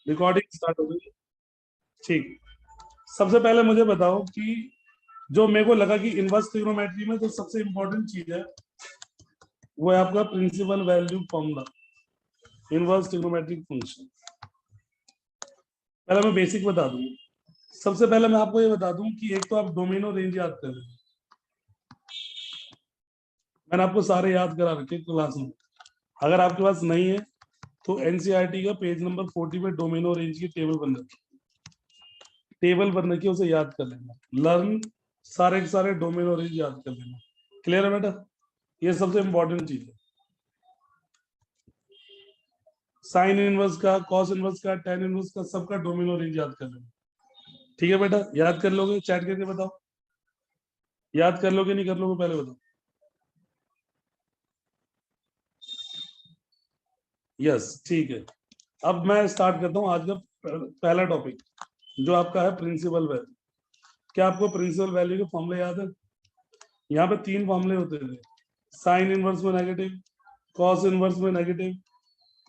Recording start हो गई। ठीक, सबसे पहले मुझे बताओ कि जो मेरे को लगा कि इनवर्स ट्रिग्नोमेट्री में जो सबसे इंपॉर्टेंट चीज है वो है आपका principal value formula, inverse trigonometric function. पहले मैं बेसिक बता दूं। सबसे पहले मैं आपको ये बता दूं कि एक तो आप डोमेन और रेंज याद करें। मैंने आपको सारे याद करा रखे क्लास में। अगर आपके पास नहीं है तो एनसीईआरटी का पेज नंबर 40 पे डोमेन और रेंज की टेबल बन रखी है। टेबल बन रखी है, उसे याद कर लेना। लर्न सारे के सारे डोमेन और रेंज याद कर लेना। क्लियर है बेटा? ये सबसे इंपॉर्टेंट चीज है। साइन इनवर्स का, कॉस इनवर्स का, टेन इनवर्स का, सबका डोमेन और रेंज याद कर लेना। ठीक है बेटा? याद कर लोगे? चैट करके बताओ, याद कर लोगे नहीं कर लोगे, पहले बताओ। यस, ठीक है। अब मैं स्टार्ट करता हूँ आज का पहला टॉपिक, जो आपका है प्रिंसिपल वैल्यू। क्या आपको प्रिंसिपल वैल्यू के फॉर्मूले याद है? यहाँ पे 3 फॉर्मूले होते थे। साइन इनवर्स में नेगेटिव, कॉस इनवर्स में नेगेटिव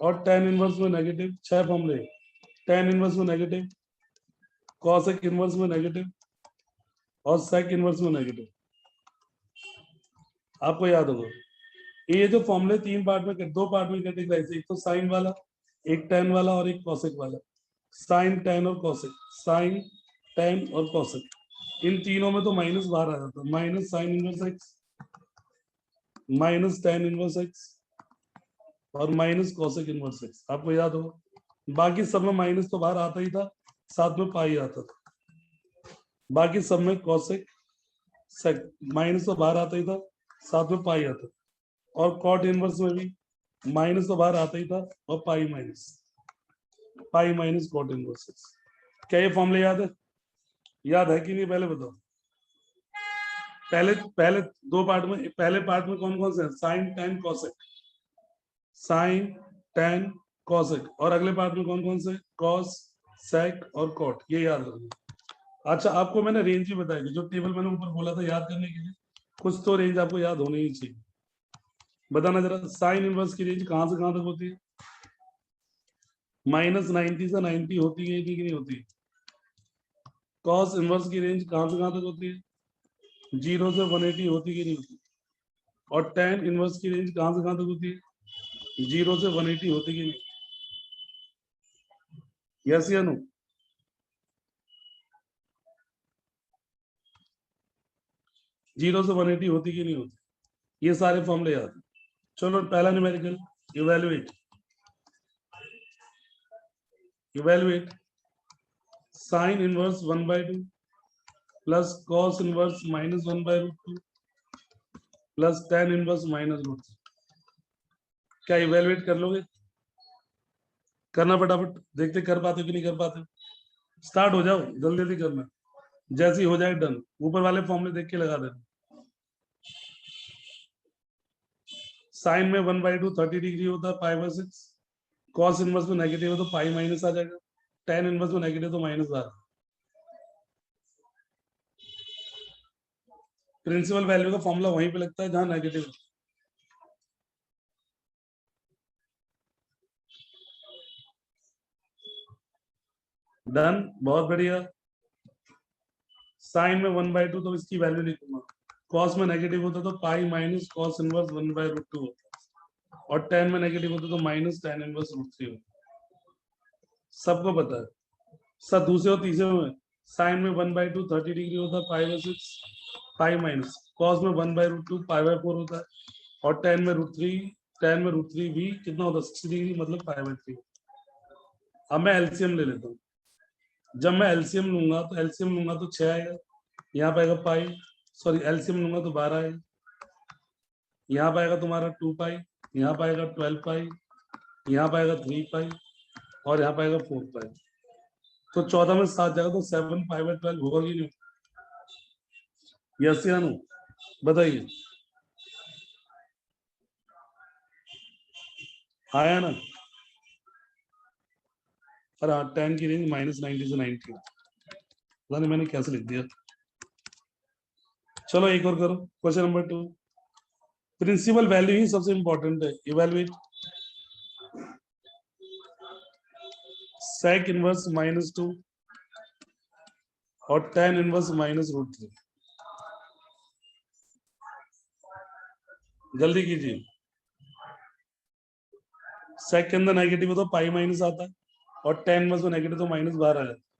और टेन इनवर्स में नेगेटिव। 6 फॉर्मूले। टेन इनवर्स में नेगेटिव, कॉसेक इनवर्स में नेगेटिव और सेक इनवर्स में नेगेटिव। आपको याद होगा ये जो फॉर्मूले 3 पार्ट में, 2 पार्ट में कैटेगराइज, एक तो साइन वाला, एक टेन वाला और एक कॉसेक वाला। साइन, टेन और कॉसेक, साइन, टेन और कॉसेक। इन तीनों में तो माइनस बाहर आ जाता है। Minus sign inverse x, minus tan inverse x और माइनस कॉसेक इनवर्स एक्स। आपको याद होगा। बाकी सब में माइनस तो बाहर आता ही था, साथ में पाई आता था। बाकी सब में कॉसेक सेक माइनस तो बाहर आता ही था, साथ में पाई आता था। और कॉट इनवर्स में भी माइनस तो बाहर आता ही था और pi minus cot inverse X. क्या ये फॉर्मूले याद है? याद है कि नहीं पहले बताओ। पहले पहले 2 पार्ट में, पहले पार्ट में कौन कौन से हैं? Sine, tan, cosec. Sine, tan, cosec. और अगले पार्ट में कौन कौन से? कॉस, सेक और कॉट। ये याद रखना। अच्छा, आपको मैंने रेंज ही बताई, जो टेबल मैंने ऊपर बोला था याद करने के लिए, कुछ तो रेंज आपको याद होनी ही चाहिए। बताना जरा, साइन इनवर्स की रेंज कहां से कहां तक होती है? -90 से 90 होती है कि नहीं होती? कॉस इनवर्स की रेंज कहां से कहां तक होती है? 0 से 180 होती कि नहीं होती? और टेन इनवर्स की रेंज कहां से कहां तक होती है? 0 से 180 होती कि नहीं? यस या नो? 0 से 180 होती कि नहीं होती? ये सारे फॉर्मूले याद हैं। चलो पहला numerical, evaluate. Evaluate sine inverse 1/2 plus cos inverse -1/√2 plus tan inverse -√3। क्या इवैल्यूएट कर लोगे? करना फटाफट, देखते कर पाते हो कि नहीं कर पाते हो। स्टार्ट हो जाओ, जल्दी जल्दी करना। जैसे ही हो जाए डन, ऊपर वाले फॉर्मूले देख के लगा देना। साइन में 1/2 30 डिग्री होता है, π/6। कॉस इनवर्स में नेगेटिव है तो पाई माइनस आ जाएगा। टेन इनवर्स में नेगेटिव तो माइनस आ रहा। प्रिंसिपल वैल्यू का फॉर्मूला वहीं पे लगता है जहां नेगेटिव। डन, बहुत बढ़िया। साइन में 1/2 तो इसकी वैल्यू लिखूंगा। कॉस में नेगेटिव होता तो पाई माइनस कॉस इनवर्स 1/√2 होता। और टेन में नेगेटिव होता तो माइनस टेन इनवर्स √3 होता। सबको पता है। सब दूसरे और तीसरे में साइन में 1/2 30 डिग्री होता है, π/6 पाई माइनस कॉस में 1/√2 π/4 होता है। और टेन में √3 भी कितना होता है? 60 डिग्री, मतलब π/3। अब मैं एलसीएम ले लेता हूँ। जब मैं एलसीएम लूंगा तो 6 आएगा, यहाँ पे आएगा पाई, सॉरी एलसीएम लूंगा तो 12 आएगा, यहाँ पे आएगा तुम्हारा 2 पाई, यहाँ पे आएगा 12 पाई, यहाँ पे आएगा 3 पाई और यहाँ पे आएगा 4 पाई। तो 14 में 7 जाएगा तो 7 π/12 होगा कि नहीं? यस या नो? बताइए। आया ना? अरे हाँ, 10 की रेंज -90 से 90। पता नहीं मैंने कैसे लिख दिया। चलो एक और करो, क्वेश्चन नंबर 2। प्रिंसिपल वैल्यू ही सबसे इंपॉर्टेंट है। इवैल्यूएट sec इनवर्स -2 और tan इनवर्स -√3। जल्दी कीजिए। sec के अंदर नेगेटिव हो तो पाई माइनस आता है और tan इनवर्स में नेगेटिव तो माइनस बाहर आ जाता है।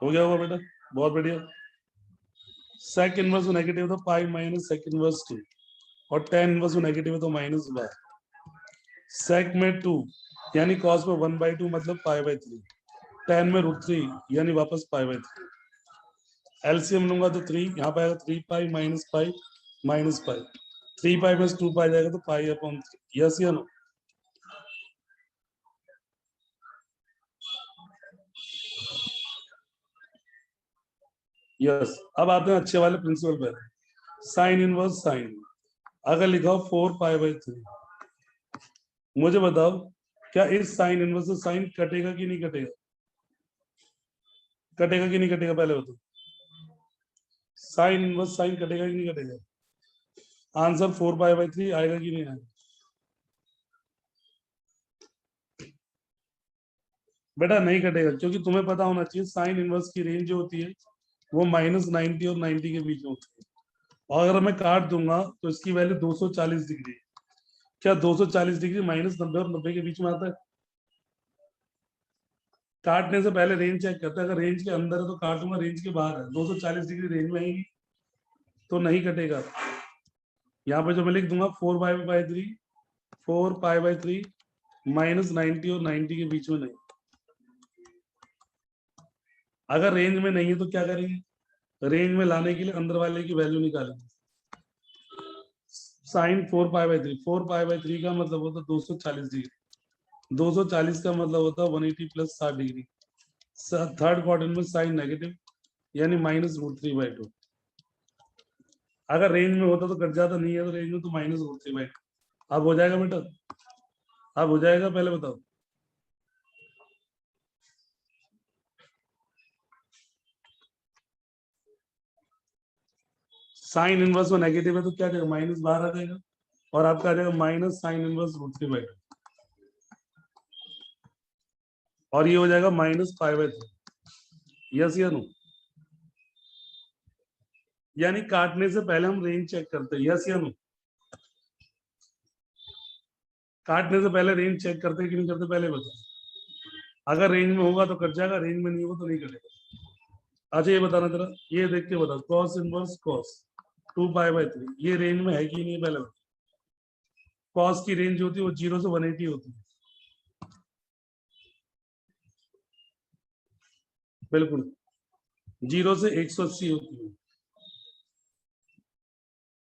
हो गया होगा बेटा, बहुत बढ़िया। sec इनवर्स में नेगेटिव तो पाई माइनस sec इनवर्स 2 और tan इनवर्स में नेगेटिव है तो माइनस बाहर। sec में 2 यानी cos में 1/2 मतलब π/3, tan में √3 यानी वापस π/3। एलसीएम लूंगा तो 3 यहाँ पे आएगा 3 pi minus pi minus pi, 3 pi plus 2 पाई जाएगा तो π/3। यस या नो? यस। अब आते हैं अच्छे वाले प्रिंसिपल पे। साइन इनवर्स साइन अगर लिखा हो 4π/3, मुझे बताओ क्या इस साइन इनवर्स से साइन कटेगा कि नहीं कटेगा? कटेगा कि नहीं कटेगा पहले बताओ। साइन इनवर्स साइन कटेगा कि नहीं कटेगा? आंसर 4π/3 आएगा कि नहीं आएगा? बेटा नहीं कटेगा, क्योंकि तुम्हें पता होना चाहिए साइन इनवर्स की रेंज जो होती है वो -90 और 90 के बीच में होती है। और अगर मैं काट दूंगा तो इसकी वैल्यू 240 डिग्री। क्या 240 डिग्री -90 और 90 के बीच में आता है? काटने से पहले रेंज चेक करते हैं, अगर रेंज के अंदर है तो काटूंगा, रेंज के बाहर है 240 डिग्री रेंज में आएगी तो नहीं कटेगा। यहाँ पे जो मैं लिख दूंगा 4π/3 4π/3 -90 और 90 के बीच में नहीं। अगर रेंज में नहीं है तो क्या करेंगे? रेंज में लाने के लिए अंदर वाले की वैल्यू निकालेंगे। साइन 4π/3 का मतलब होता है 240 डिग्री। 240 का मतलब होता है 180 + 60 डिग्री। थर्ड क्वाड्रेंट में साइन नेगेटिव यानी -√3/2। अगर रेंज में होता तो कट जाता, नहीं है तो रेंज में तो -√3/2। अब हो जाएगा बेटा? अब हो जाएगा, पहले बताओ। साइन इनवर्स में नेगेटिव है तो क्या जाएगा? माइनस बाहर आ जाएगा और आपका आ जाएगा माइनस साइन इनवर्स √3/2 और ये हो जाएगा -π/3। यस या नो? यानी काटने से पहले हम रेंज चेक करते हैं। यस या नो? काटने से पहले रेंज चेक करते हैं कि नहीं करते पहले बताओ। अगर रेंज में होगा तो कट जाएगा, रेंज में नहीं होगा तो नहीं कटेगा। अच्छा ये बताना जरा, ये देख के बताओ, cos इनवर्स cos 2π/3 ये रेंज में है कि नहीं पहले बताओ। cos की रेंज होती है वो 0 से 180 होती है। बिल्कुल 0 से 180 होती है।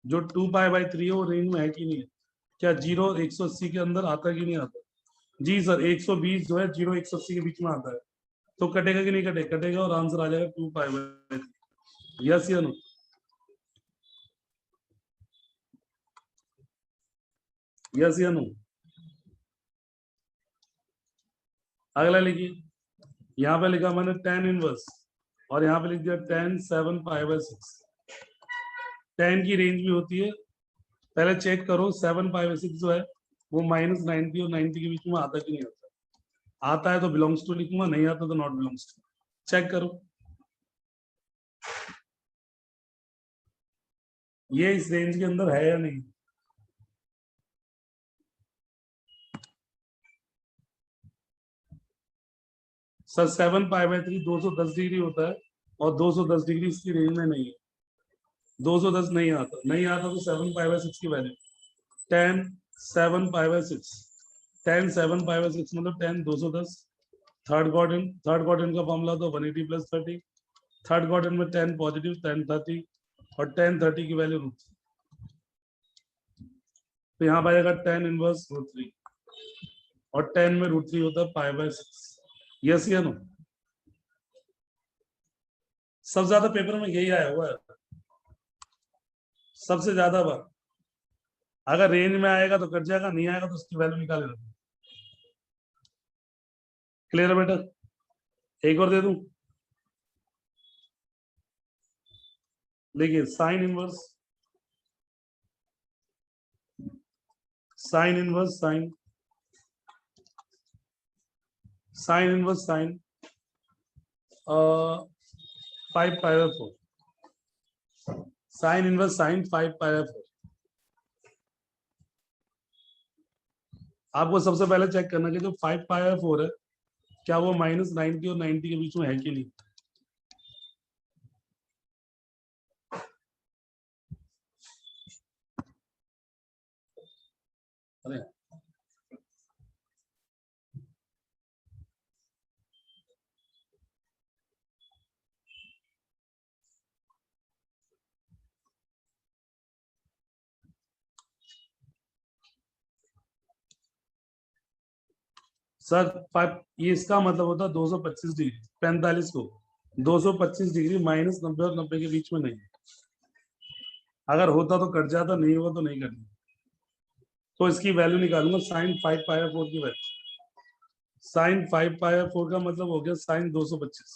जो 2π/3 है वो रेंज में है कि नहीं है? क्या 0 180 के अंदर आता है कि नहीं आता? जी सर, 120 जो है 0 180 के बीच में आता है, तो कटेगा कि नहीं कटेगा? कटेगा और आंसर आ जाएगा 2π/3। यस या नो? यस या नो? अगला लिखिए। यहाँ पे लिखा मैंने tan इनवर्स और यहाँ पे लिख दिया tan 7π/6। tan की रेंज भी होती है, पहले चेक करो 7π/6 जो है वो -90 और 90 के बीच में आता कि नहीं आता। आता है तो बिलोंग्स टू लिखूंगा, नहीं आता तो नॉट बिलोंग्स टू। चेक करो ये इस रेंज के अंदर है या नहीं। सर 7π/3 210 डिग्री होता है और 210 डिग्री इसकी रेंज में नहीं है। 210 नहीं आता, नहीं आता तो 7π/6 की वैल्यू tan 7π/6। tan 7π/6 मतलब tan 210। थर्ड क्वाड्रेंट का फॉर्मूला तो 180 + 30। थर्ड क्वाड्रेंट में tan पॉजिटिव tan 30 और tan 30 की वैल्यू √3, तो यहाँ पर आएगा tan इनवर्स √3 और tan में √3 होता है π/6। यस या नो? सबसे ज्यादा पेपर में यही आया हुआ है, सबसे ज्यादा बार। अगर रेंज में आएगा तो कट जाएगा, नहीं आएगा तो उसकी वैल्यू निकाल लेना। क्लियर है बेटा? एक और दे दूं, देखिए sine inverse sine inverse sine sine inverse sine 5 pi by 4, sine inverse sine 5 pi by 4। आपको सबसे पहले चेक करना कि जो 5 पाई बाय 4 है क्या वो -90 और 90 के बीच में है कि नहीं। अरे सर 5, ये इसका मतलब होता है 225 डिग्री, 45 को 225 डिग्री -90 और 90 के बीच में नहीं है। अगर होता तो कट जाता, नहीं हुआ तो नहीं कटता। तो इसकी वैल्यू निकालूंगा साइन 5 पाई बाय 4 की वैल्यू। साइन 5 पाई बाय 4 का मतलब हो गया साइन 225।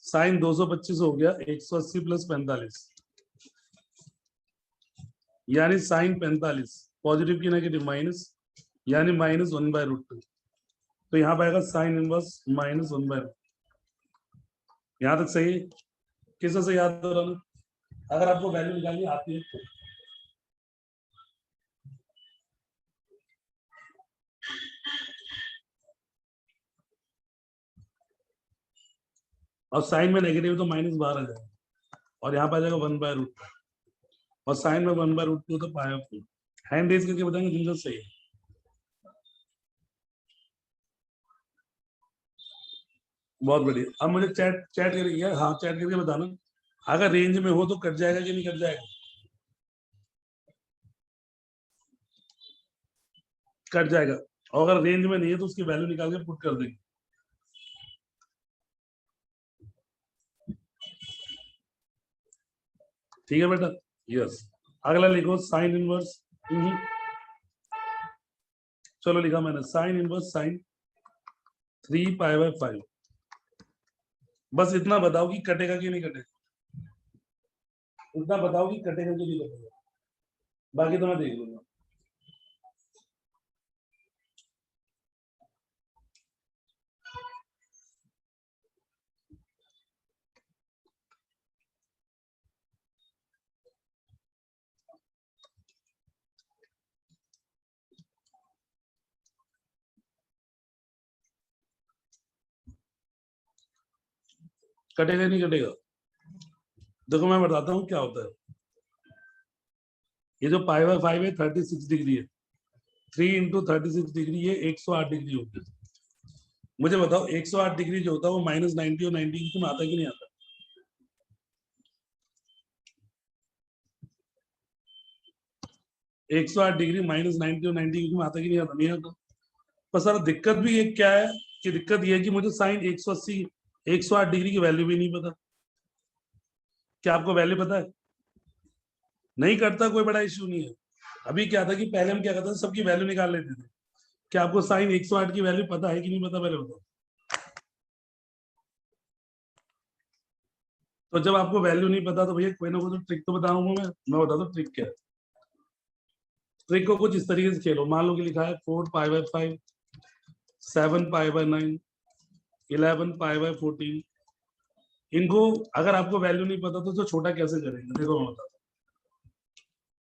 साइन 225 हो गया 180 प्लस 45, यानी साइन 45 पॉजिटिव की नेगेटिव माइनस, यानी -1/√2। तो यहाँ पे आएगा साइन इनवर्स -1/√2। यहाँ तक सही? किससे से याद हो रहा ना? अगर आपको वैल्यू निकालनी आती है तो। और साइन में नेगेटिव तो माइनस बाहर आ जाएगा, और यहाँ पे आ जाएगा 1/√2, और साइन में 1/√2 तो पाया। हैंड रेज करके बताएंगे जिनका सही है। बहुत बढ़िया। अब मुझे चैट चैट करके, हाँ चैट करके बताना अगर रेंज में हो तो कट जाएगा कि नहीं कट जाएगा। कट जाएगा, और अगर रेंज में नहीं है तो उसकी वैल्यू निकाल के पुट कर देंगे। ठीक है बेटा? यस। अगला लिखो साइन इनवर्स। चलो लिखा मैंने sine inverse sine 3 pi by 5। बस इतना बताओ कि कटेगा कि नहीं कटेगा। इतना बताओ कि कटेगा कि नहीं कटेगा, बाकी तो मैं देख लूंगा। कटेगा नहीं कटेगा, देखो मैं बताता हूँ क्या होता है। ये जो पाई बाय 5 है 36 डिग्री है, 3 इंटू 36 डिग्री, ये 108 डिग्री होती है। मुझे बताओ 108 डिग्री जो होता है वो -90 और 90 में आता कि नहीं आता? 108 डिग्री -90 और 90 में आता कि नहीं आता? नहीं आता। पर सर दिक्कत भी एक क्या है कि दिक्कत ये है कि मुझे साइन 180 108 डिग्री की वैल्यू भी नहीं पता। क्या आपको वैल्यू पता है? नहीं करता, कोई बड़ा इश्यू नहीं है। अभी क्या था कि पहले हम क्या करते थे, सबकी वैल्यू निकाल लेते थे। क्या आपको साइन 108 की वैल्यू पता है कि नहीं पता, पहले बताओ। तो जब आपको वैल्यू नहीं पता तो भैया कोई ना कोई तो ट्रिक तो बताऊंगा मैं बताता हूँ ट्रिक क्या है। ट्रिक को कुछ इस तरीके से खेलो। मान लो कि लिखा है 4 pi by 5, 7 pi by 9, 11 pi by 14। इनको अगर आपको वैल्यू नहीं पता तो छोटा कैसे करेंगे, देखो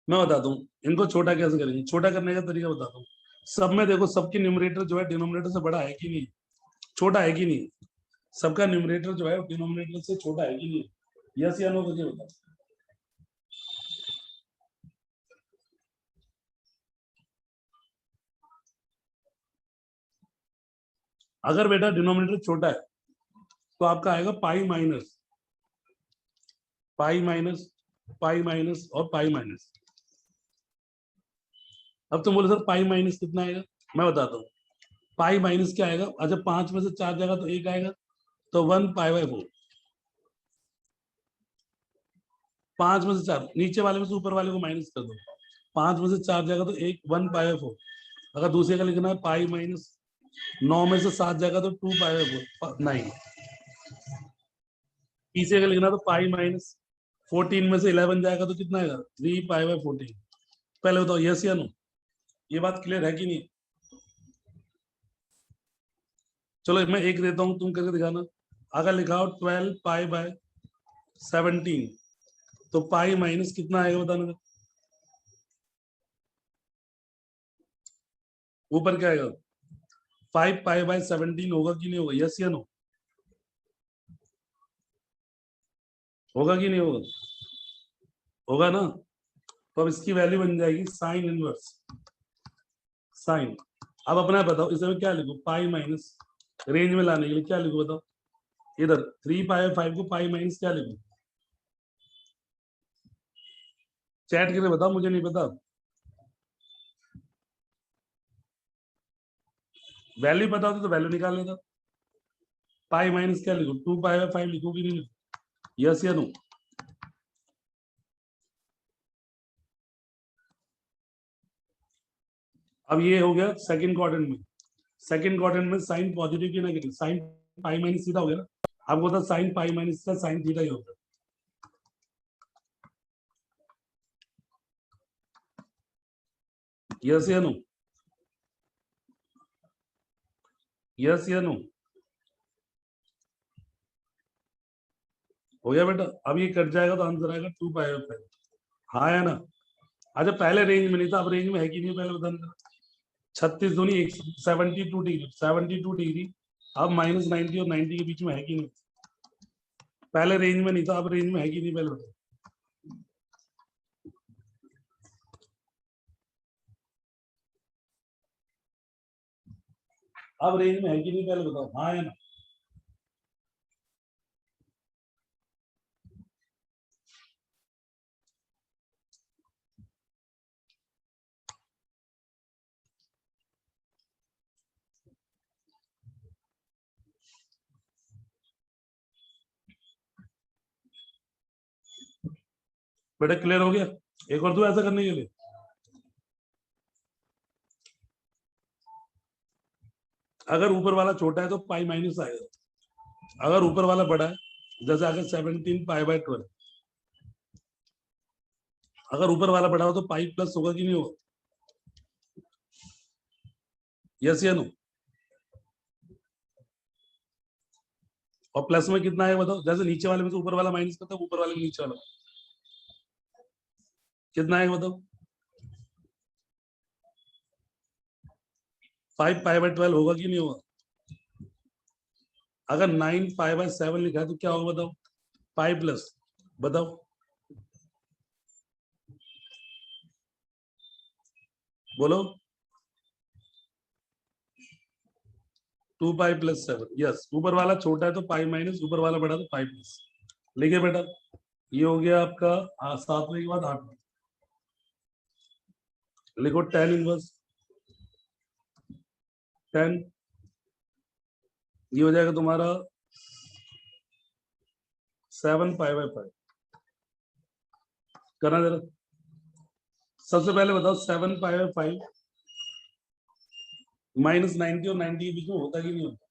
मैं बताता हूँ इनको छोटा कैसे करेंगे। छोटा करने का तरीका बताता हूँ। सब में देखो, सबकी न्यूमरेटर जो है डिनोमिनेटर से बड़ा है कि नहीं, छोटा है कि नहीं? सबका न्यूमरेटर जो है डिनोमिनेटर से छोटा है कि नहीं? यस या नो करके बताओ। अगर बेटा डिनोमिनेटर छोटा है तो आपका आएगा pi minus pi minus pi minus और पाई माइनस। अब तुम बोले सर पाई माइनस कितना आएगा, मैं बताता हूँ। पाई माइनस क्या आएगा? अच्छा 5 में से 4 जाएगा तो 1 आएगा, तो 1 पाई बाय 4। 5 में से 4 नीचे वाले में से ऊपर वाले को माइनस कर दो। 5 में से 4 जाएगा तो 1 1 पाई बाय 4। अगर दूसरे का लिखना है पाई माइनस 9 में से 7 जाएगा तो 2 पाई 9। पीछे का लिखना तो पाई माइनस 14 में से 11 जाएगा तो कितना आएगा 3 पाई बाय 14। पहले बताओ यस या नो, ये बात क्लियर है कि नहीं? चलो मैं एक देता हूं, तुम करके दिखाना। अगर लिखा हो 12 पाई बाय 17 तो पाई माइनस कितना आएगा बताना। ऊपर क्या आएगा 5 पाई बाय 17 होगा कि नहीं होगा, यस या नो? होगा कि नहीं होगा? होगा ना। तो अब इसकी वैल्यू बन जाएगी साइन इनवर्स साइन। अब अपना बताओ इसमें क्या लिखो, पाई माइनस रेंज में लाने के लिए क्या लिखो बताओ। इधर 3 पाई 5 को पाई माइनस क्या लिखो, चैट करके बताओ, मुझे नहीं पता। वैल्यू पता होती तो वैल्यू निकाल लेता। पाई माइनस क्या लिखो 2 पाई बाय 5 लिखो कि नहीं लिखो, यस या नो? अब ये हो गया सेकंड क्वाड्रेंट में। सेकंड क्वाड्रेंट में साइन पॉजिटिव की negative, sine pi minus theta हो गया ना। अब होता साइन पाई माइनस का साइन थीटा ही होता। यस या नो? यस या नो? हो गया बेटा। अब ये कट जाएगा तो आंसर आएगा 2 पाई बाय 5। हाँ या ना? अच्छा पहले रेंज में नहीं था, अब रेंज में है कि नहीं पहले बताना। 36 दूनी 72 डिग्री 72 डिग्री। अब -90 और 90 के बीच में है कि नहीं? पहले रेंज में नहीं था, अब रेंज में है कि नहीं पहले बताओ। अब रेंज में है कि नहीं पहले बताओ, हाँ या ना? बेटा क्लियर हो गया? एक और दो ऐसा करने के लिए। अगर ऊपर वाला छोटा है तो पाई माइनस आएगा, अगर ऊपर वाला बड़ा है जैसे अगर 17 पाई बाय 12, अगर ऊपर वाला बड़ा हो तो पाई प्लस होगा कि नहीं होगा, यस या नो? और प्लस में कितना है बताओ, जैसे नीचे वाले में से ऊपर वाला माइनस करता है, ऊपर वाले में नीचे वाला कितना है बताओ। 5 पाई बाय 12 होगा कि नहीं होगा? अगर 9 पाई बाय 7 लिखा है तो क्या होगा बताओ, पाई प्लस, बताओ बोलो। 2 पाई प्लस 7, यस। ऊपर वाला छोटा है तो पाई माइनस, ऊपर वाला बड़ा तो पाई प्लस। लिखिए बेटा, ये हो गया आपका 7वें के बाद 8वें। लिखो tan इनवर्स 10, ये हो जाएगा तुम्हारा 7 पाई बाय 5। करना जरा, सबसे पहले बताओ 7 पाई बाय 5 -90 और 90 के बीच में होता कि नहीं होता?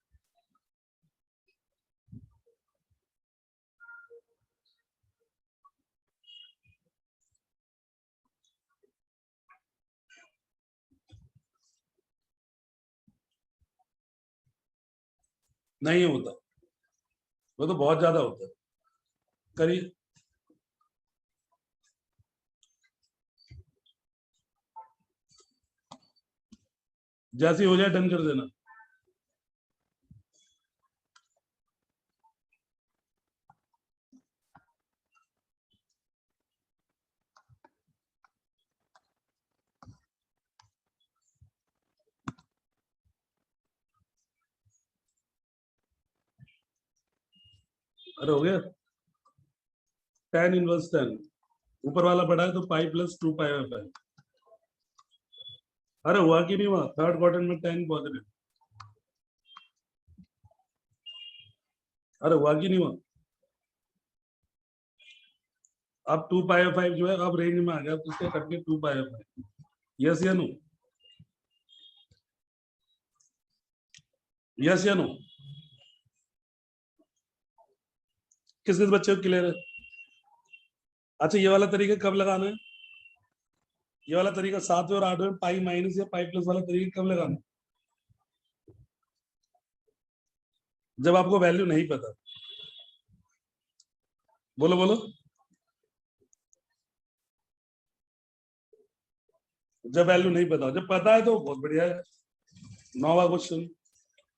नहीं होता, वो तो बहुत ज्यादा होता है। करिए, जैसे हो जाए डन कर देना। अरे हो गया tan इनवर्स 10, ऊपर वाला बड़ा है तो पाई प्लस 2 पाई बाय 5। अरे हुआ कि नहीं हुआ, थर्ड क्वाड्रेंट में tan पॉजिटिव। अरे हुआ कि नहीं हुआ? अब 2 पाई बाय 5 जो है अब रेंज में आ गया, तो उसके कट के 2 पाई बाय 5, यस या नो? यस या नो? किस किस बच्चे को क्लियर है? अच्छा ये वाला तरीका कब लगाना है? ये वाला तरीका 7वें और 8वें में पाई माइनस या पाई प्लस वाला तरीका कब लगाना है? जब आपको वैल्यू नहीं पता। बोलो बोलो। जब वैल्यू नहीं पता, जब पता है तो बहुत बढ़िया है। 9वां क्वेश्चन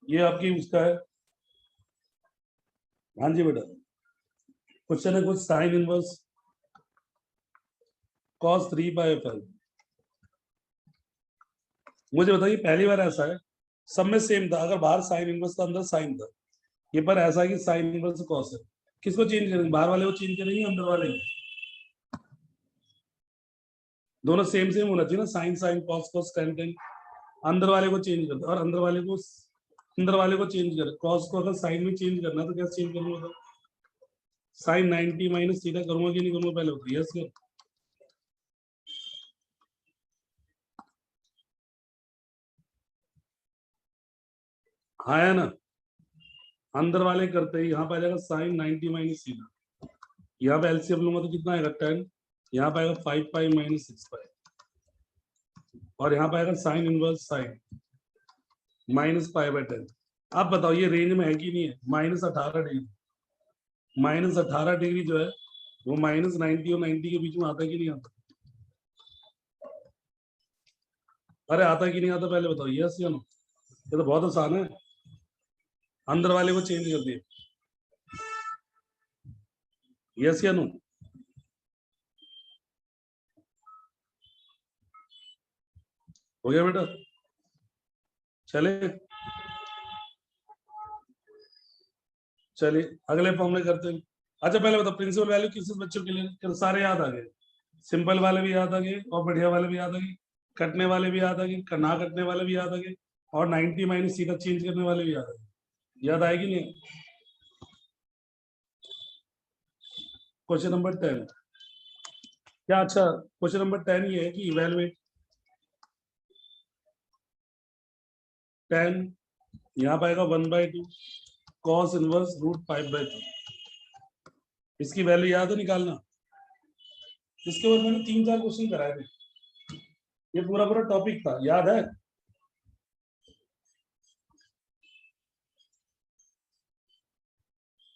ये आपकी उसका है। हाँ जी बेटा, क्वेश्चन है कुछ साइन इनवर्स cos 3 बाय 5। मुझे बताइए पहली बार ऐसा है, सब में सेम था, अगर बाहर साइन इनवर्स था अंदर साइन था, ये पर ऐसा है कि साइन इनवर्स cos है। किसको चेंज करेंगे? बाहर वाले को चेंज करेंगे अंदर वाले को? दोनों सेम सेम होना चाहिए ना, sine sine cos cos tan tan। अंदर वाले को चेंज कर दो और अंदर वाले को चेंज कर। cos को अगर साइन में चेंज करना तो कैसे चेंज करूंगा? तो साइन 90 माइनस थीटा करूंगा कि नहीं करूंगा? पहले बताइए। Yes sir? हाँ है ना? अंदर वाले करते ही यहाँ पे आ जाएगा साइन 90 माइनस थीटा। यहाँ पे एलसीएम लूंगा तो कितना आएगा? 10। यहाँ पे आएगा 5 पाई माइनस 6 पाई, और यहाँ पे आएगा sine inverse sine minus pi by 10। आप बताओ ये रेंज में है कि नहीं है? -18 डिग्री। -18 डिग्री जो है वो -90 और 90 के बीच में आता है कि नहीं आता? अरे आता है कि नहीं आता पहले बताओ। यस या नो? ये तो बहुत आसान है। अंदर वाले को चेंज कर दिए। यस या नो? हो गया बेटा? चले चलिए अगले फॉर्मूले करते हैं। अच्छा पहले बताओ प्रिंसिपल वैल्यू किस बच्चों के लिए सारे याद आ गए? सिंपल वाले भी याद आ गए और बढ़िया वाले भी याद आ गए, कटने वाले भी याद आ गए, ना कटने वाले भी याद आ गए, और 90 माइनस सीधा चेंज करने वाले भी याद आ गए। याद आएगी नहीं? क्वेश्चन नंबर 10 क्या? अच्छा क्वेश्चन नंबर 10 ये है कि इवेलुएट 10, यहाँ पाएगा 1/2 cos इनवर्स √5/2। इसकी वैल्यू याद है निकालना। इसके बाद मैंने 3-4 क्वेश्चन कराए थे, ये पूरा पूरा टॉपिक था, याद है?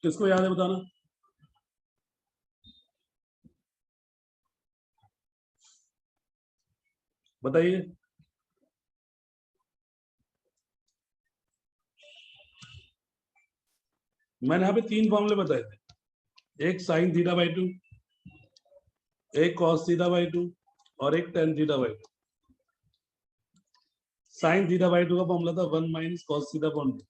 किसको याद है बताना। बताइए। मैंने यहाँ पे 3 फॉर्मूले बताए थे, एक साइन थीटा बाई 2, एक cos थीटा बाई 2 और एक tan theta by 2। Sine theta by 2 का फॉर्मूला था 1 minus cos theta upon 2।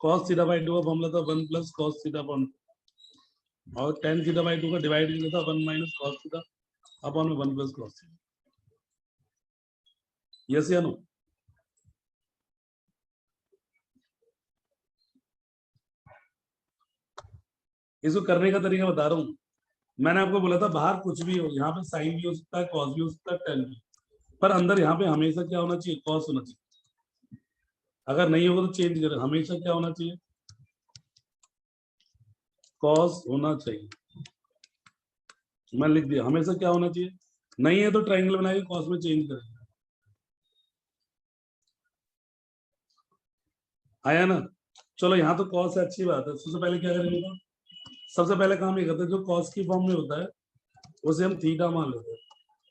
cos theta by 2 का फॉर्मूला था 1 प्लस cos थीटा अपॉन 2, और tan थीटा बाई 2 का डिवाइड किया था 1 minus cos theta upon 1 plus cos theta. Yes या no? इसको करने का तरीका बता रहा हूँ। मैंने आपको बोला था बाहर कुछ भी हो, यहाँ पे साइन भी हो सकता है, cos भी हो सकता है, tan भी, पर अंदर यहाँ पे हमेशा क्या होना चाहिए? cos होना चाहिए। अगर नहीं होगा तो चेंज करें, हमेशा क्या होना चाहिए? cos होना चाहिए। मैं लिख दिया हमेशा क्या होना चाहिए। नहीं है तो ट्रायंगल बनाएंगे, cos में चेंज करेंगे। आया ना? चलो यहाँ तो cos है, अच्छी बात है। सबसे पहले क्या करेंगे? तो सबसे पहले काम ये करते हैं, जो cos की फॉर्म में होता है उसे हम थीटा मान लेते हैं।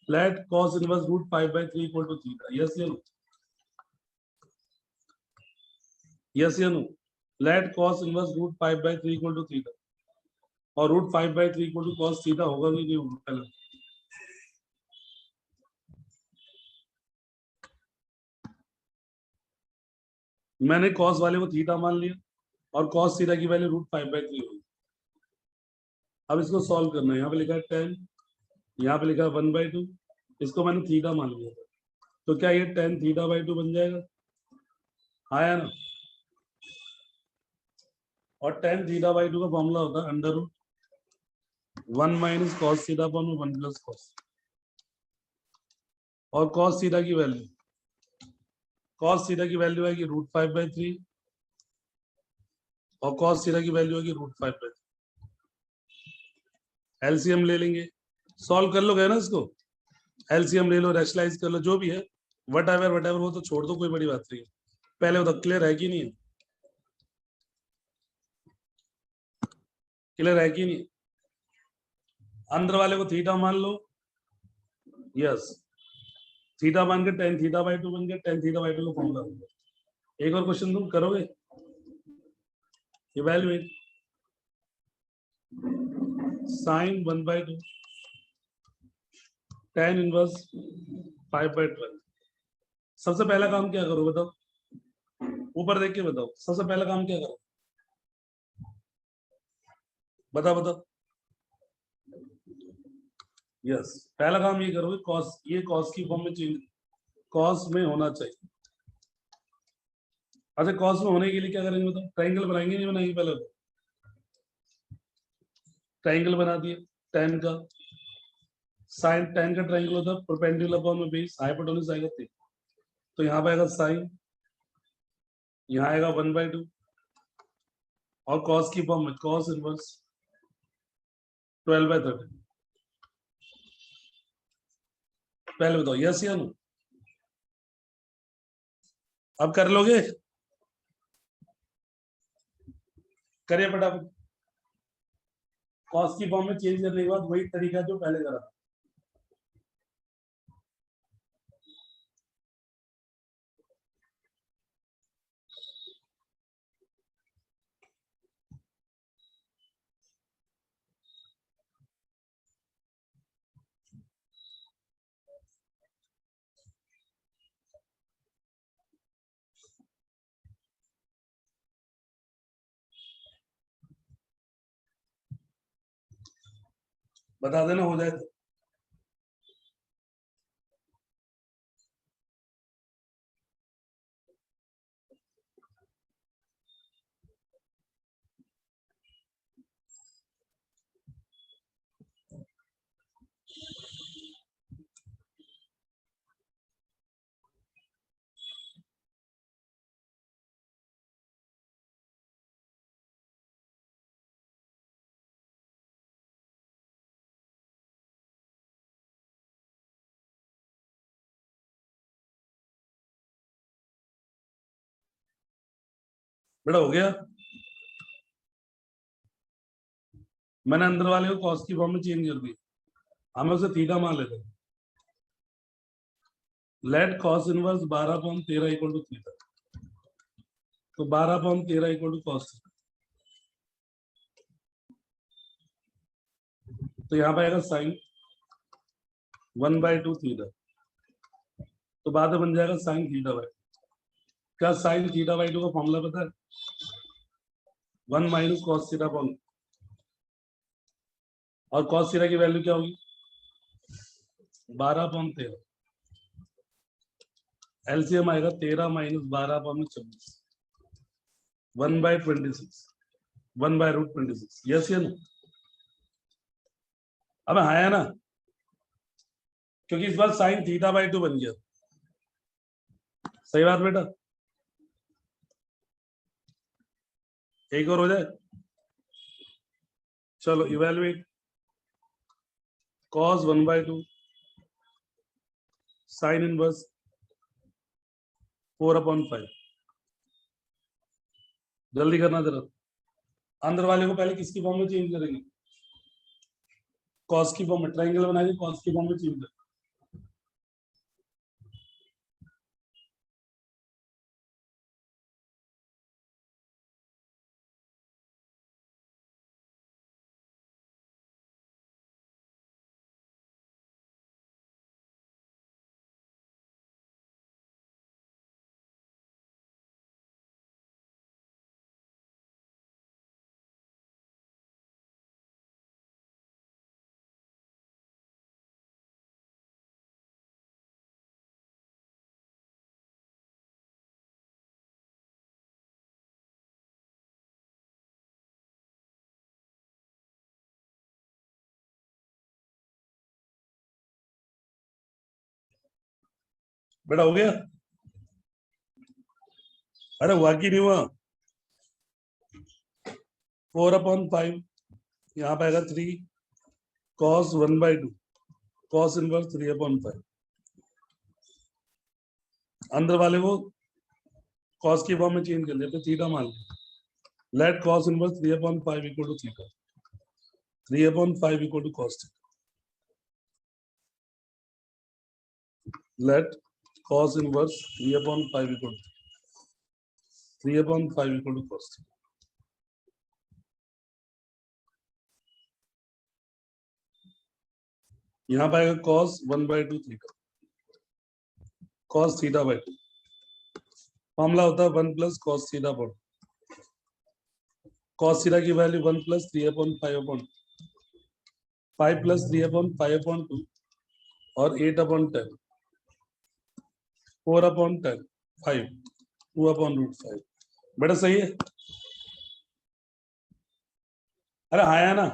Let cos inverse √5/3 equal to theta. Yes या नो? यस या no? Let cos inverse √5/3 equal to theta, और √5/3 इक्वल टू cos थीटा होगा कि नहीं होगा? पहले मैंने cos वाले को थीटा मान लिया और cos थीटा की वैल्यू √5/3 होगी। अब इसको सॉल्व करना है। यहाँ पे लिखा है 10, यहाँ पे लिखा है 1/2, इसको मैंने थीटा मान लिया था, तो क्या ये tan θ/2 बन जाएगा? आया ना? और tan θ/2 का फॉर्मूला होता है √1 minus cos theta upon 1 plus cos, और cos थीटा की वैल्यू आएगी √5/3 और cos थीटा की वैल्यू होगी √5/3। एलसीएम ले लेंगे, सॉल्व कर लो गए ना इसको, एलसीएम ले लो, रैशनलाइज कर लो, जो भी है, वट एवर वो तो छोड़ दो, कोई बड़ी बात नहीं है। पहले बताओ क्लियर है कि नहीं है, क्लियर है कि नहीं? अंदर वाले को थीटा मान लो, यस, थीटा मान के tan θ/2 बन गया, tan θ/2 का फॉर्मूला बन गया। एक और क्वेश्चन तुम करोगे, इवैल्यूएट sin 1/2 tan इनवर्स 5/12। सबसे पहला काम क्या करो बताओ, ऊपर देख के बताओ, सबसे पहला काम क्या करो, बताओ बताओ। यस, पहला काम ये करोगे, कॉस, ये कॉस की फॉर्म में चेंज, कॉस में होना चाहिए। अच्छा, कॉस में होने के लिए क्या करेंगे बताओ, ट्रायंगल बनाएंगे, नहीं बनाएंगे? पहले ट्रायंगल बना दिए, tan का, साइन, tan का ट्रायंगल होता है परपेंडिकुलर अपॉन में बेस, हाइपोटेन्यूज आएगा 3, तो यहाँ पे आएगा साइन, यहाँ आएगा 1/2, और कॉस की फॉर्म में कॉस इनवर्स 12/13। पहले बताओ यस या नो, अब कर लोगे, करिए फटाफट। कॉस की फॉर्म में चेंज करने के बाद वही तरीका जो पहले करा था। बता देना हो जाए तो। बेटा हो गया, मैंने अंदर वाले को कॉस की फॉर्म में चेंज कर दिया, हमें उसे थीटा मान लेते हैं। Let cos inverse 12/13 equal to theta, तो 12/13 इक्वल टू कॉस, तो यहाँ पे आएगा साइन 1/2 थीटा, तो बाद में बन जाएगा साइन θ/2। क्या साइन θ/2 का फॉर्मूला पता है? 1 माइनस कॉस थीटा अपॉन, और कॉस थीटा की वैल्यू क्या होगी 12/13, एलसीएम आएगा 13 माइनस 12/26, 1/26, 1/√26। यस या नो? अब है ना, क्योंकि इस बार साइन θ/2 बन गया, सही बात बेटा, एक और हो जाए, चलो इवेलुएट cos 1/2 साइन इनवर्स 4/5। जल्दी करना जरा, अंदर वाले को पहले किसकी फॉर्म में चेंज करेंगे, कॉस की फॉर्म में, ट्रायंगल बनाएंगे, कॉस की फॉर्म में चेंज करेंगे। बेटा हो गया, अरे हुआ कि नहीं हुआ? 4/5 यहाँ पे आएगा 3 cos 1/2 cos इनवर्स 3/5। अंदर वाले को cos की फॉर्म में चेंज कर लेते थीटा मान लिया। Let cos inverse 3/5 equal to theta. 3/5 equal to cos theta. Let cos inverse 3/5 equal to 3/5 equal to cos theta. यहाँ पाएगा cos 1/2 theta cos theta by 2। Formula होता है 1 प्लस cos थीटा पर cos थीटा की value 1 plus 3/5 5 plus 3/5 और 8/10 4/10 5 2/√5। बेटा सही है। अरे आया ना,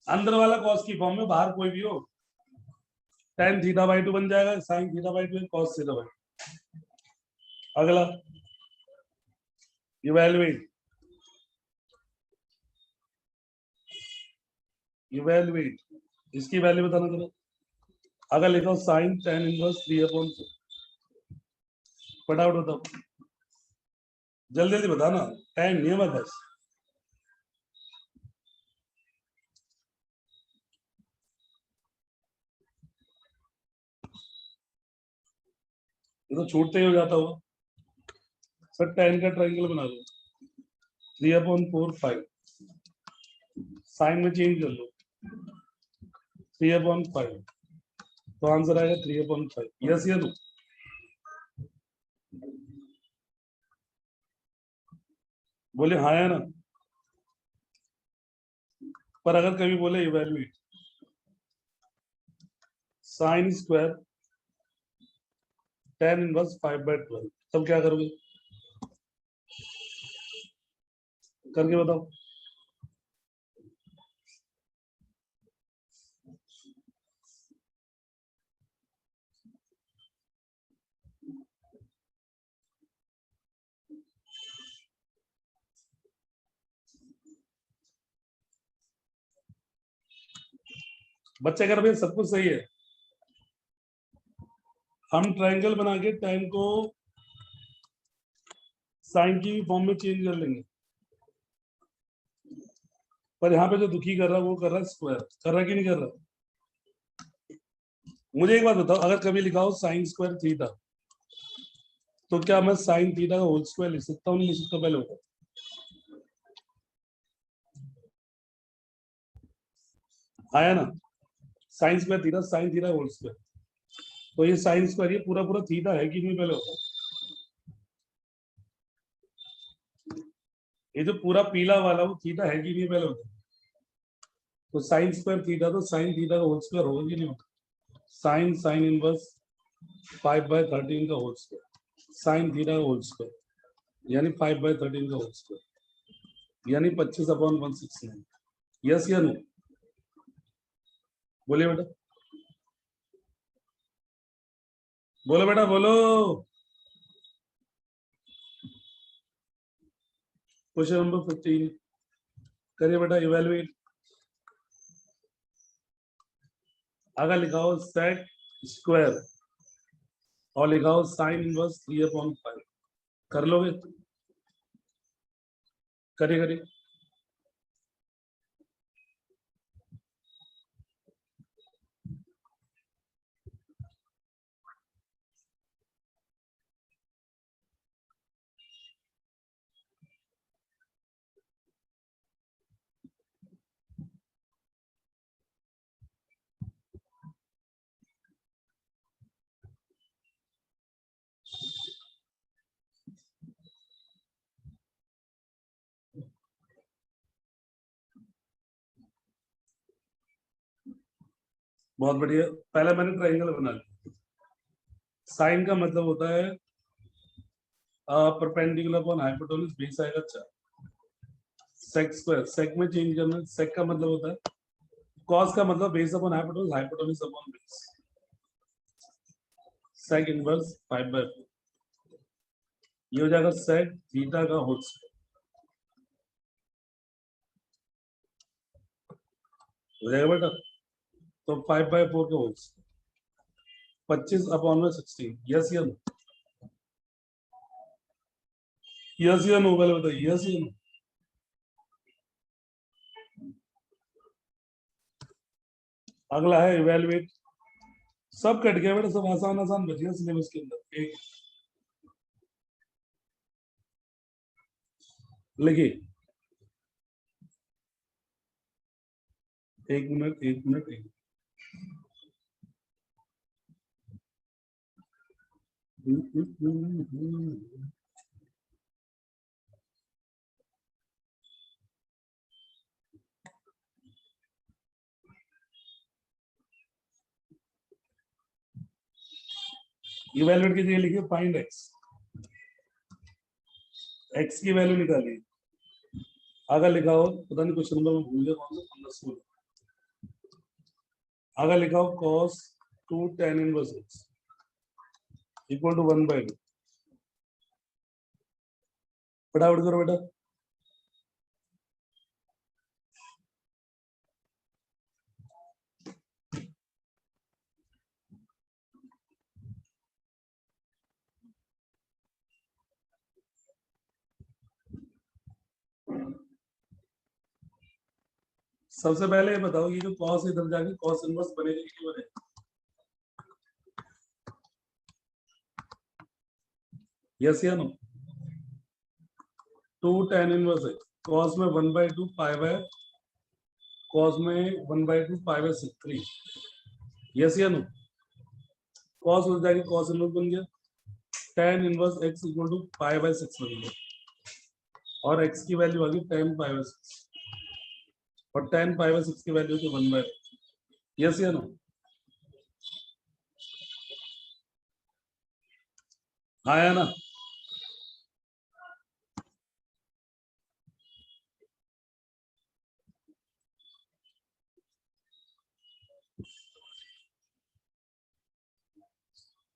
अंदर वाला cos की फॉर्म में बाहर कोई भी हो tan थीटा बाई 2 बन जाएगा sin theta by 2 cos theta by 2। अगला इवैल्यूएट इसकी वैल्यू बताना जरा। अगर लिखो sin tan इनवर्स 3/4 फटाफट बताओ, जल्दी जल्दी बताना, टाइम नहीं है मेरे पास। ये तो छूटते ही हो जाता होगा। सर tan का ट्रायंगल बना लो 3/4 5 साइन में चेंज कर लो 3/5 तो आंसर आएगा 3/5। यस या नो? बोले हाँ या ना। पर अगर कभी बोले evaluate sine square tan inverse 5/12 तब क्या करोगे? करके बताओ। बच्चे कर भाई सब कुछ सही है। हम ट्रायंगल बना के tan को साइन की फॉर्म में चेंज कर लेंगे। पर यहाँ पे जो दुखी कर रहा है वो कर रहा है स्क्वायर, कर रहा है कि नहीं कर रहा? मुझे एक बात बताओ, अगर कभी लिखा हो साइन स्क्वायर थीटा तो क्या मैं साइन थीटा का होल स्क्वायर लिख सकता हूँ? नहीं लिख सकता? पहले बताओ। आया ना, sine square theta sine theta whole square. तो ये साइन स्क्वायर ये पूरा पूरा थीटा है कि नहीं? पहले बताओ। ये जो पूरा पीला वाला वो थीटा है कि नहीं? पहले बताओ। तो साइन स्क्वायर थीटा तो साइन थीटा का होल स्क्वायर होगा कि नहीं होगा? साइन साइन इनवर्स 5/13 का होल स्क्वायर साइन थीटा का होल स्क्वायर यानी 5/13 का होल स्क्वायर यानी 25/169। यस या नो? बोलिए बेटा, बोलो बेटा बोलो। क्वेश्चन नंबर 15 करिए बेटा इवैल्यूएट। अगर लिखा हो सेक स्क्वायर और लिखा हो साइन इनवर्स 3/5 कर लोगे? करिए करिए। बहुत बढ़िया। पहले मैंने ट्रायंगल बना लिया। साइन का मतलब होता है परपेंडिकुलर अपॉन हाइपोटेन्यूज बेस आएगा 4। सेक स्क्वायर सेक में चेंज करना, सेक का मतलब होता है कॉस का मतलब base upon hypotenuse hypotenuse upon base. Sec inverse 5/4 ये हो जाएगा सेक थीटा का होल स्क्वायर हो जाएगा बेटा। तो 5/4 के होल्स 25/16। यस या नो? यस या नो? पहले बताइए यस या नो। अगला है इवेलुएट। सब कट गया बेटा, सब आसान आसान बच गया सिलेबस के अंदर। एक लिखिए, एक मिनट एक मिनट एक इवेलुएट की जगह लिखिए फाइंड एक्स। एक्स की वैल्यू निकालिए। अगर लिखा हो, पता नहीं क्वेश्चन नंबर में भूल गया कौन सा, 15 अगर लिखा हो cos 2 tan inverse x equal to 1/2, फटाफट करो बेटा। सबसे पहले ये बताओ, ये जो cos इधर जाके cos इनवर्स बनेगा कि नहीं बनेगा? यस या no? 2 tan inverse x cos में 1/2 पाई बाय cos में 1/2 पाई बाय 3। यस या नो? cos उधर जाके cos इनवर्स बन गया, tan inverse x equal to pi by 6 बन गया, और x की वैल्यू आ गई tan पाई बाय 6, और tan पाई बाय 6 की वैल्यू थी 1/2। यस या नो? आया ना?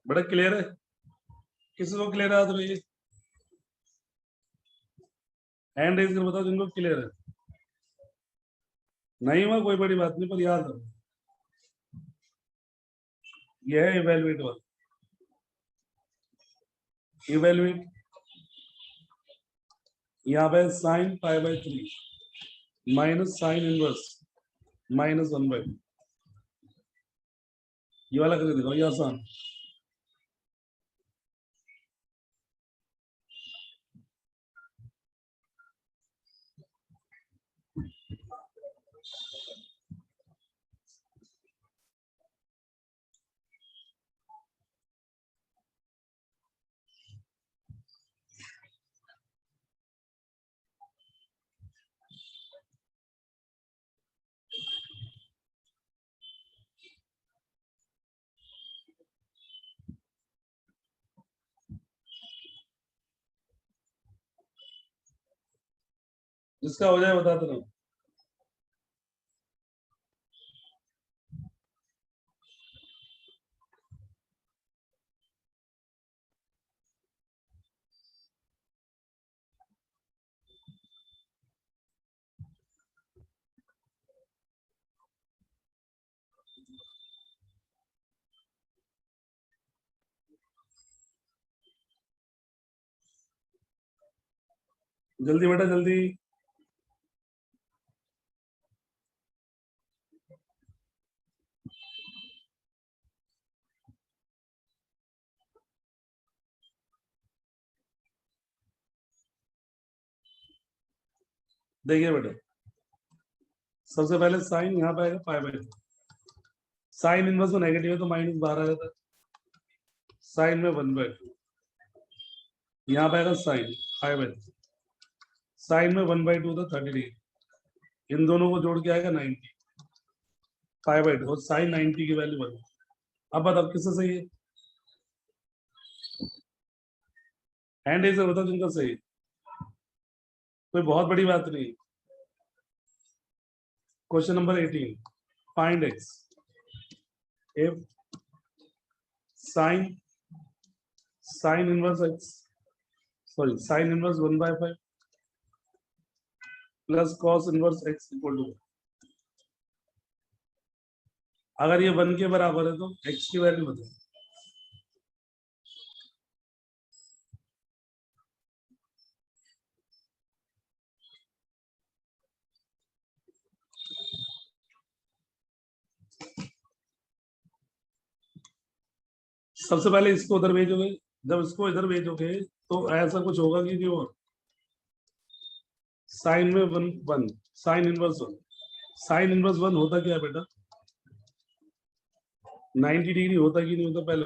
बड़ा क्लियर है? किसी को क्लियर है तो ये हैंड रेज कर बताओ जिनको क्लियर है। नहीं हुआ कोई बड़ी बात नहीं, पर याद रखो ये है इवेलुएट वाला। इवेलुएट यहाँ पे sine pi by 3 minus sine inverse -1/2। ये वाला करके दिखाओ, ये आसान। जिसका हो जाए बताते रहो। जल्दी बेटा जल्दी। देखिए बेटा, सबसे पहले साइन यहाँ पे आएगा पाई बाय 2। साइन इनवर्स में नेगेटिव है तो माइनस बाहर आ जाता है। साइन में 1/2 यहाँ पे आएगा साइन पाई बाय 2। साइन में 1/2 था 30 डिग्री, इन दोनों को जोड़ के आएगा 90 पाई बाय 2, और साइन 90 की वैल्यू 1। अब बताओ किससे सही है? हैंड रेज बताओ जिनका सही है। कोई बहुत बड़ी बात नहीं। Question number 18, find x if sine inverse x sine inverse 1/5 plus cos inverse x equal to अगर ये 1 के बराबर है तो x की वैल्यू बताओ। सबसे पहले इसको उधर भेजोगे, जब इसको इधर भेजोगे तो ऐसा कुछ होगा कि जो साइन में 1 साइन इनवर्स 1, साइन इनवर्स 1 होता क्या है बेटा? 90 डिग्री होता कि नहीं होता पहले?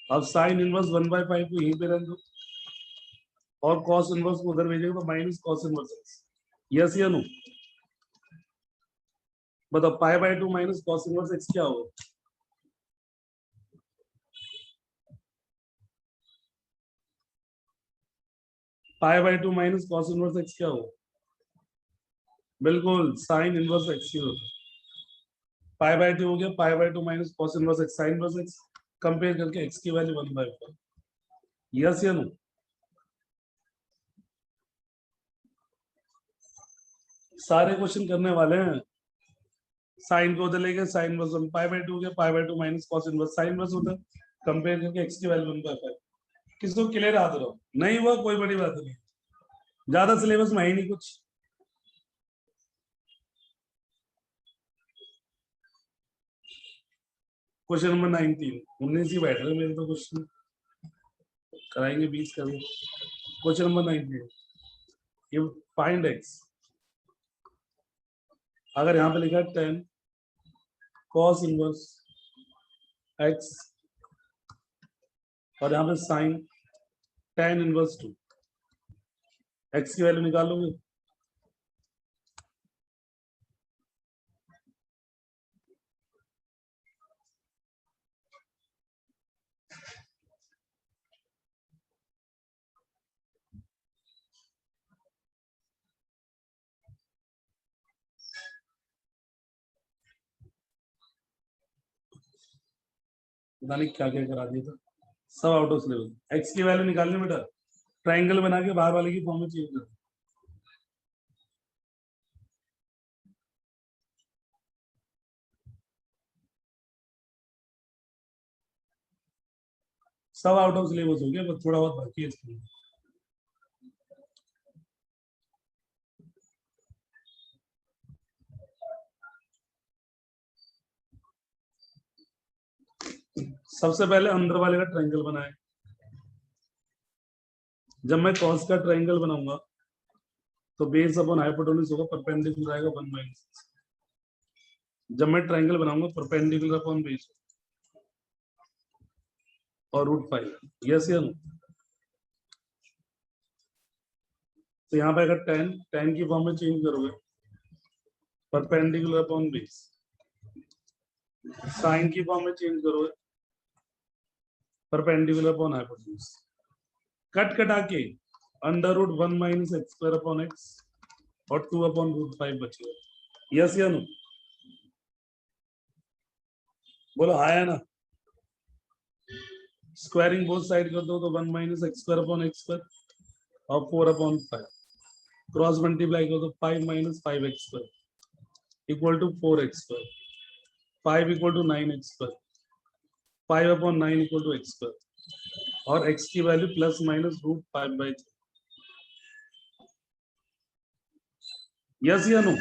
अब साइन इनवर्स 1/5 को यहीं पे रख दो और कॉस इनवर्स को उधर भेजेंगे तो minus cos inverse x. Yes या नो? बताओ π/2 माइनस कॉस इनवर्स एक्स क्या होगा? π/2 माइनस कॉस इनवर्स एक्स क्या होगा? बिल्कुल साइन इनवर्स एक्स ही होता है। π/2 हो गया, π/2 minus cos inverse x, sine inverse x compare करके एक्स की वैल्यू 1/5। यस या नो? सारे क्वेश्चन करने वाले हैं। साइन को उधर लेके साइन इनवर्स π/2 हो गया, π/2 minus cos inverse sine inverse होता है कंपेयर करके एक्स की वैल्यू 1/5। किसको क्लियर हाथ रहो? नहीं हुआ कोई बड़ी बात नहीं, ज्यादा सिलेबस में है ही नहीं कुछ। क्वेश्चन नंबर 19, 19 ही बैठ रहे मेरे तो क्वेश्चन कराएंगे 20 का भी। क्वेश्चन नंबर 19, ये फाइंड एक्स। अगर यहाँ पे लिखा है 10 कॉस इनवर्स एक्स और यहाँ पे साइन tan इनवर्स 2, एक्स की वैल्यू निकालोगे? पता नहीं क्या क्या करा दिया था, सब आउट ऑफ सिलेबस। एक्स की वैल्यू निकालने बेटा, ट्राइंगल बना के बाहर वाले की फॉर्म में चेंज कर, सब आउट ऑफ सिलेबस हो गया, बस थोड़ा बहुत बाकी है इसमें। सबसे पहले अंदर वाले का ट्रायंगल बनाए। जब मैं कॉस का ट्रायंगल बनाऊंगा तो बेस अपॉन हाइपोटेन्यूज होगा, परपेंडिकुलर आएगा 1 - जब मैं ट्रायंगल बनाऊंगा परपेंडिकुलर अपॉन बेस और √5। यस या नो? तो यहाँ पे अगर tan की फॉर्म में चेंज करोगे परपेंडिकुलर अपॉन बेस, साइन की फॉर्म में चेंज करोगे परपेंडिकुलर अपॉन हाइपोटेन्यूज, कट कटा के √1 - x² अपॉन x और 2 अपॉन √5 बचेगा। यस या नो? बोलो हाँ या ना? स्क्वायरिंग बोथ साइड कर दो तो 1 - x² अपॉन x² और 4 अपॉन 5, क्रॉस मल्टीप्लाई कर दो 5 - 5x² equal to 4x², 5 equal to 9x², 5 upon 9 equal to x² और x की वैल्यू प्लस माइनस √5/3। यस या नो?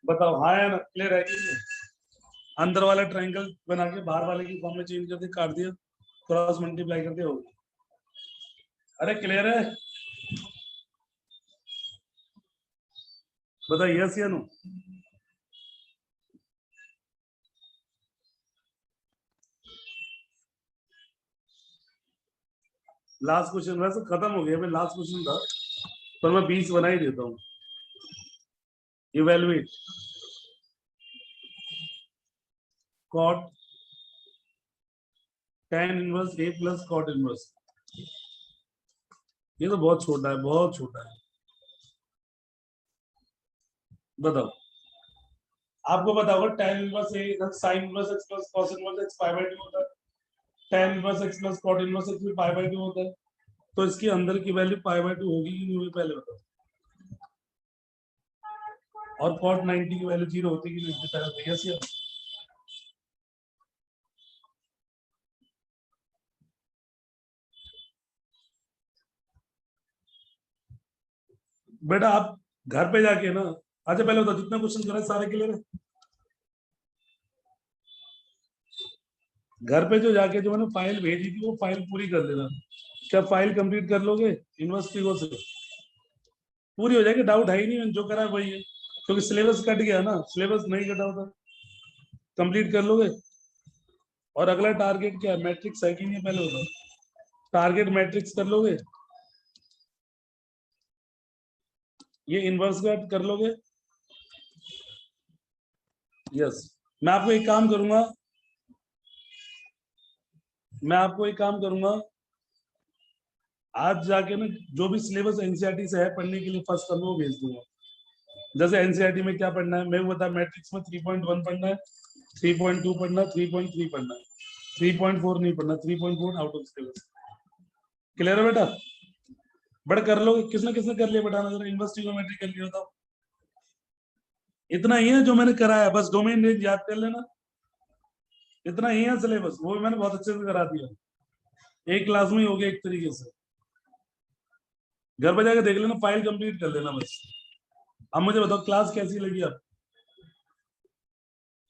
बताओ हाँ या ना? क्लियर है कि नहीं? अंदर वाला ट्रायंगल बना के बाहर वाले की फॉर्म में चेंज कर दिया, काट दिया, क्रॉस मल्टीप्लाई कर दिया, हो गया। अरे क्लियर है? बताइए यस या नो? लास्ट क्वेश्चन वैसे खत्म हो गया, मैं लास्ट क्वेश्चन था पर मैं 20 बना ही देता हूँ। Evaluate cot tan inverse a plus cot inverse. ये तो बहुत छोटा है, बहुत छोटा है। बताओ, आपको पता होगा tan inverse a sin inverse x plus cos inverse x π/2 होता है, tan inverse x plus cot inverse x भी π/2 होता है। तो इसके अंदर की वैल्यू π/2 होगी कि नहीं होगी पहले बताओ, और cot 90 की वैल्यू 0 होती कि नहीं होती पहले बताइए। यस या बेटा आप घर पे जाके ना, अच्छा पहले बताओ जितना क्वेश्चन करा है सारे क्लियर है? घर पे जो जाके जो मैंने फाइल भेजी थी वो फाइल पूरी कर लेना। क्या फाइल कंप्लीट कर लोगे इनवर्स ट्रिगो से? पूरी हो जाएगी, डाउट है ही नहीं, जो करा है वही है, क्योंकि सिलेबस कट गया ना, सिलेबस नहीं कटा होता। कंप्लीट कर लोगे। और अगला टारगेट क्या है, मैट्रिक्स है कि नहीं है पहले बताओ, टारगेट मैट्रिक्स कर लोगे, ये इनवर्स का कर लोगे। यस, मैं आपको एक काम करूंगा, मैं आपको एक काम करूंगा, आज जाके ना जो भी सिलेबस एनसीईआरटी से है पढ़ने के लिए फर्स्ट टर्म वो भेज दूंगा। जैसे एनसीईआरटी में क्या पढ़ना है मैं बता, मैट्रिक्स में 3.1 पढ़ना है, 3.2 पढ़ना है, 3.3 पढ़ना है, 3.4 नहीं पढ़ना, 3.4 आउट ऑफ सिलेबस। क्लियर है बेटा? बड़ा कर लोगे, किसने किसने कर लिया बेटा, जरा इनवर्स ट्रिग्नोमेट्री कर लिया बताओ। इतना ही है जो मैंने कराया, बस डोमेन रेंज याद कर लेना, इतना ही है सिलेबस, वो भी मैंने बहुत अच्छे से करा दिया, एक क्लास में ही हो गया एक तरीके से। घर पे जाके देख लेना, फाइल कंप्लीट कर लेना बस। अब मुझे बताओ क्लास कैसी लगी आप?